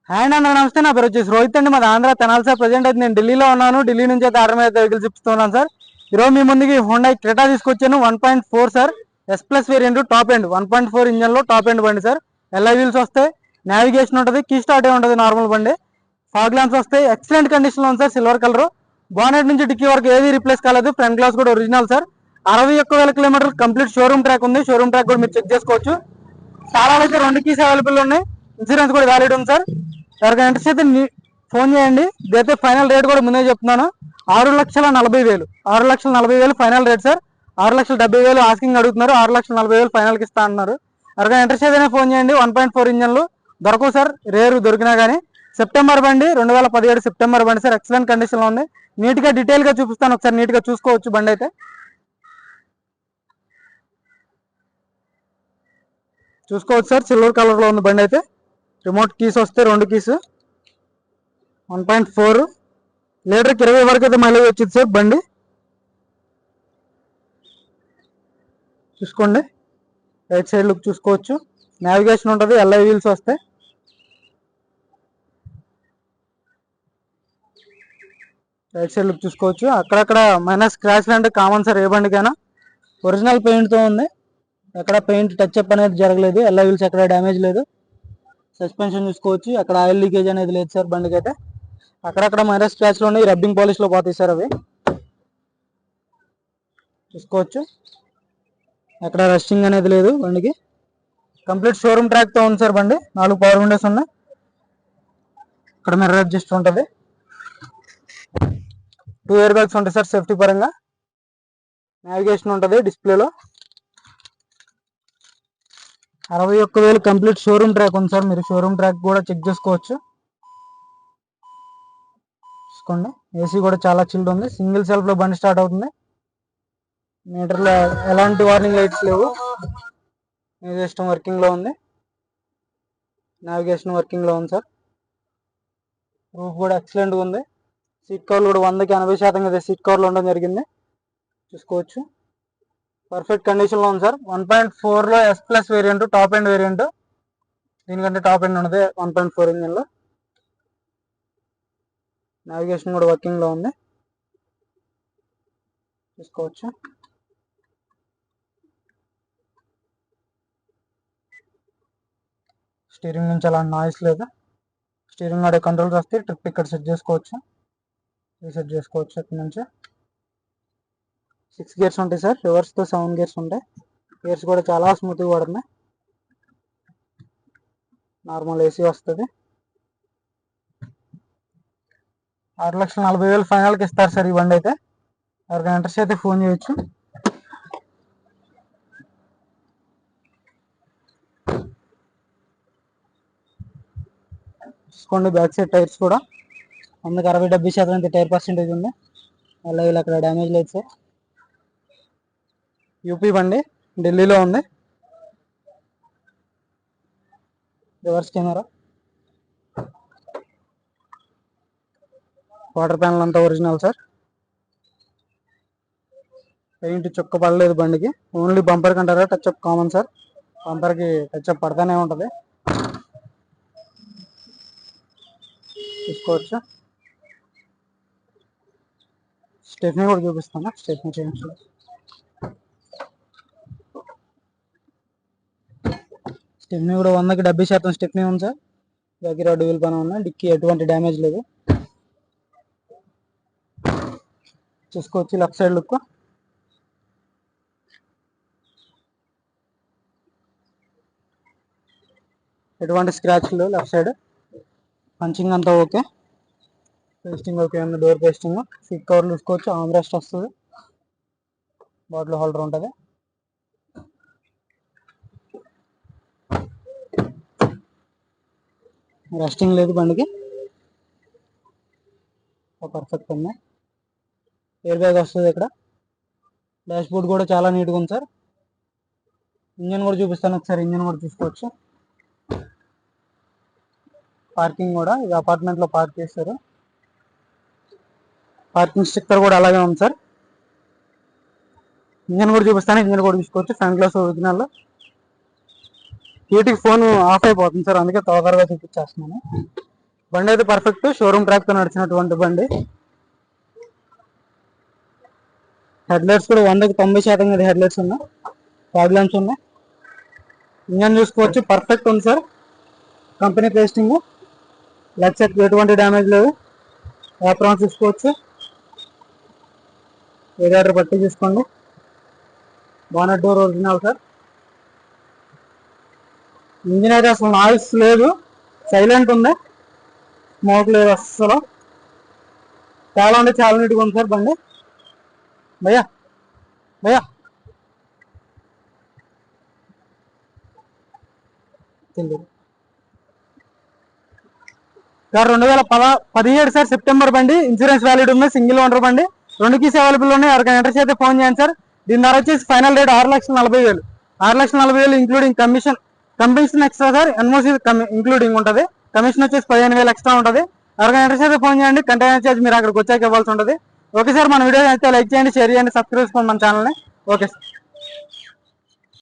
Hi అన్న, నమస్తే. నా పేరు వచ్చేసి రోహిత్ అండి. మాది ఆంధ్ర తెనాలి సార్. ప్రజెంట్ అయితే నేను ఢిల్లీలో ఉన్నాను. ఢిల్లీ నుంచి అయితే ఆర్డర్ అయితే వెహికల్స్ ఇస్తున్నాను సార్. ఈరోజు మీ ముందుకి హోండా క్రెటా తీసుకొచ్చాను. 1.4 sir, S plus variant, top end 1.4 engine లో టాప్ ఎండ్ బండి సార్. ఎల్ఐ వీల్స్ వస్తాయి, నావిగేషన్ ఉంటుంది, కీ స్టార్ట్ ఉంటుంది, నార్మల్ బండి. ఫాగ్ ల్యాంప్స్ వస్తాయి, ఎక్సలెంట్ కండిషన్ లో ఉంది సార్. సిల్వర్ కలర్, బానెట్ నుంచి డిక్కీ వరకు ఏది రిప్లేస్ కాలేదు. ఫ్రంట్ గ్లాస్ కూడా ఒరిజినల్ సార్. 61,000 కిలోమీటర్లు కంప్లీట్ షోరూమ్ ట్రాక్ ఉంది. షోరూమ్ ట్రాక్ కూడా మీరు చెక్ చేసుకోవచ్చు. చాలా అయితే 2 కీస్ అవైలబుల్ ఉన్నాయి. ఇన్సూరెన్స్ కూడా వ్యాలిడ్ ఉంది సార్. ఎవరికైనా ఇంట్రెస్ట్ అయితే ఫోన్ చేయండి. ఇదైతే ఫైనల్ రేట్ కూడా ముందే చెప్తున్నాను, 6,40,000. 6,40,000 ఫైనల్ రేట్ సార్. 6,70,000 ఆస్కింగ్ అడుగుతున్నారు, 6,40,000 ఫైనల్కి ఇస్తా అంటున్నారు. ఎవరికైనా ఇంట్రెస్ట్ అయితే ఫోన్ చేయండి. 1.4 ఇంజన్లు దొరకవు సార్, రేరు దొరికినా కానీ. సెప్టెంబర్ బండి, 2017 సెప్టెంబర్ బండి సార్. ఎక్సలెంట్ కండిషన్లో ఉంది. నీట్గా డీటెయిల్గా చూపిస్తాను, ఒకసారి నీట్గా చూసుకోవచ్చు. బండి అయితే చూసుకోవచ్చు సార్. సిల్వర్ కలర్లో ఉంది బండి అయితే. రిమోట్ కీస్ వస్తే 2 కీస్. 1.4 లీటర్కి 20 వరకు అయితే మైలేజ్ వచ్చింది సార్ బండి. చూసుకోండి, రైట్ సైడ్ లుక్ చూసుకోవచ్చు. నావిగేషన్ ఉంటుంది, ఎల్ఐ వీల్స్ వస్తాయి. రైట్ సైడ్ లుక్ చూసుకోవచ్చు. అక్కడక్కడ మైనస్ స్క్రాచ్లు అంటే కామన్ సార్, ఏ బండికైనా. ఒరిజినల్ పెయింట్తో ఉంది, ఎక్కడ పెయింట్ టచ్ అప్ అనేది జరగలేదు. ఎల్ఐ వీల్స్ ఎక్కడ డ్యామేజ్ లేదు. సస్పెన్షన్ చూసుకోవచ్చు, అక్కడ ఆయిల్ లీకేజ్ అనేది లేదు సార్ బండికి అయితే. అక్కడక్కడ మైనస్ స్క్రాచ్లు ఉన్నాయి, రబ్బింగ్ పాలిష్లో పోతాయి సార్ అవి. చూసుకోవచ్చు, అక్కడ రస్టింగ్ అనేది లేదు బండికి. కంప్లీట్ షోరూమ్ ట్రాక్తో ఉంది సార్ బండి. 4 పవర్ విండోస్ ఉన్నాయి. ఇక్కడ మిర్రర్ అడ్జస్ట్ ఉంటుంది. 2 ఎయిర్ బ్యాగ్స్ ఉంటాయి సార్ సేఫ్టీ పరంగా. నావిగేషన్ ఉంటుంది డిస్ప్లేలో. 61,000 కంప్లీట్ షోరూమ్ ట్రాక్ ఉంది సార్. మీరు షోరూమ్ ట్రాక్ కూడా చెక్ చేసుకోవచ్చు. చూసుకోండి, ఏసీ కూడా చాలా చిల్డ్ ఉంది. సింగిల్ సెల్ఫ్లో బండి స్టార్ట్ అవుతుంది. మీటర్లో ఎలాంటి వార్నింగ్ లైట్స్ లేవు. సిస్టమ్ వర్కింగ్లో ఉంది. నావిగేషన్ వర్కింగ్లో ఉంది సార్. రూఫ్ కూడా ఎక్సలెంట్గా ఉంది. సీట్ కవర్లు కూడా 100కి 80% అయితే సీట్ కవర్లు ఉండడం జరిగింది. చూసుకోవచ్చు, పర్ఫెక్ట్ కండిషన్లో ఉంది సార్. 1.4లో S plus variant, top end variant. దీనికంటే టాప్ ఎండ్ ఉన్నది 1.4 ఇంజన్లో. నావిగేషన్ కూడా వర్కింగ్లో ఉంది, చూసుకోవచ్చు. స్టీరింగ్ నుంచి అలాంటి నాయిస్ లేదు. స్టీరింగ్ ఆడే కంట్రోల్స్ వస్తే ట్రిప్ ఇక్కడ సెట్ చేసుకోవచ్చు, రీసెట్ చేసుకోవచ్చు. అక్కడ నుంచి 6 గేర్స్ ఉంటాయి సార్. రివర్స్తో 7 గేర్స్ ఉంటాయి. గేర్స్ కూడా చాలా స్మూత్గా పడుతున్నాయి. నార్మల్ ఏసీ వస్తుంది. 6,40,000 ఫైనల్కి ఇస్తారు సార్ ఈ బండి అయితే. ఎవరికైనా ఇంట్రెస్ట్ అయితే ఫోన్ చేయొచ్చు. చూసుకోండి, బ్యాక్ సైడ్ టైర్స్ కూడా అందుకు 60-70% అయితే టైర్ పర్సెంటేజ్ ఉంది. అలా ఇలా అక్కడ డ్యామేజ్ లేదు సార్. యూపీ బండి, ఢిల్లీలో ఉంది. రివర్స్ కెమెరా, వాటర్ ప్యానల్ అంతా ఒరిజినల్ సార్. పెయింట్ చుక్క పడలేదు బండికి. ఓన్లీ బంపర్ కంటారా టచ్అప్ కామన్ సార్. బంపర్కి టచ్అప్ పడతానే ఉంటుంది. చూసుకోవచ్చు. స్టెఫ్నీ కూడా చూపిస్తాను. స్టెఫ్నీ చేయించు. స్టెఫ్నీ కూడా 100కి 70% స్టెఫ్నీ ఉంది సార్. దగ్గర డ్యూయల్ పని ఉంది. డిక్కీ ఎటువంటి డ్యామేజ్ లేదు. చూసుకోవచ్చు, లెఫ్ట్ సైడ్ లుక్. ఎటువంటి స్క్రాచ్ లేవు లెఫ్ట్ సైడ్. పంచింగ్ అంతా ఓకే. పేస్టింగ్ ఓకే ఉంది. Door pasting. సీట్ కవర్ చూసుకోవచ్చు, ఆర్మ్ రెస్ట్ వస్తుంది. బాటిల్ హోల్డర్ ఉంటుంది. రెస్టింగ్ లేదు బండికి, పర్ఫెక్ట్ ఉంది. ఎయిర్ బ్యాగ్ వస్తుంది ఇక్కడ. డాష్ బోర్డ్ కూడా చాలా నీట్గా ఉంది సార్. ఇంజన్ కూడా చూపిస్తాను ఒకసారి. ఇంజన్ కూడా చూసుకోవచ్చు. పార్కింగ్ కూడా ఇది అపార్ట్మెంట్లో పార్క్ చేస్తారు. పార్కింగ్ స్టిక్కర్ కూడా అలాగే ఉంది సార్. ఇంజన్ కూడా చూపిస్తాను. ఇంజన్ కూడా చూసుకోవచ్చు. Front glass original. హీట్కి ఫోన్ ఆఫ్ అయిపోతుంది సార్, అందుకే తొందరగా చూపించేస్తున్నాను. బండి అయితే పర్ఫెక్ట్ షోరూమ్ ట్రాక్ తో నడిచినటువంటి బండి. హెడ్ లైట్స్ కూడా 100కి 90% హెడ్ లైట్స్ ఉన్నాయి, ఫాగ్ ల్యాంప్స్ ఉన్నాయి. ఇంజన్ చూసుకోవచ్చు పర్ఫెక్ట్ ఉంది sir, company testing, leg set ఎటువంటి డ్యామేజ్ లేదు. యాప్రాన్స్ చూసుకోవచ్చు, రేడియేటర్ పట్టి చూసుకోండి. Bonnet door original sir. Engine అయితే అసలు నాయిస్ లేదు, సైలెంట్ ఉంది, స్మోక్ లేదు అస్సలు. చాలా అంటే చాలా నీట్గా ఉంది సార్ బండి. భయ్యా భయ్యా సార్ 2017 సార్ సెప్టెంబర్ బండి, ఇన్సూరెన్స్ వ్యాలిడ్ ఉంది, సింగిల్ ఓనర్ బండి, 2 కీస్ అవైలబుల్ ఉన్నాయి. ఎవరికైనా ఇంట్రెస్ట్ అయితే ఫోన్ చేయండి సార్. దీని ధర వచ్చేసి final rate 6,40,000, 6,40,000 including commission extra sir. NOC including ఉంటుంది, కమిషన్ వచ్చేసి 15,000 ఎక్స్ట్రా ఉంటుంది. ఎవరికైనా ఇంట్రెస్ట్ అయితే ఫోన్ చేయండి, కంటైనర్ చార్జ్ మీరు అక్కడికి వచ్చాక ఇవ్వాల్సి ఉంటుంది. ఓకే సార్, మన వీడియో అయితే లైక్ చేయండి, షేర్ చేయండి, సబ్స్క్రైబ్ చేసుకోండి మన ఛానల్ని. Okay sir.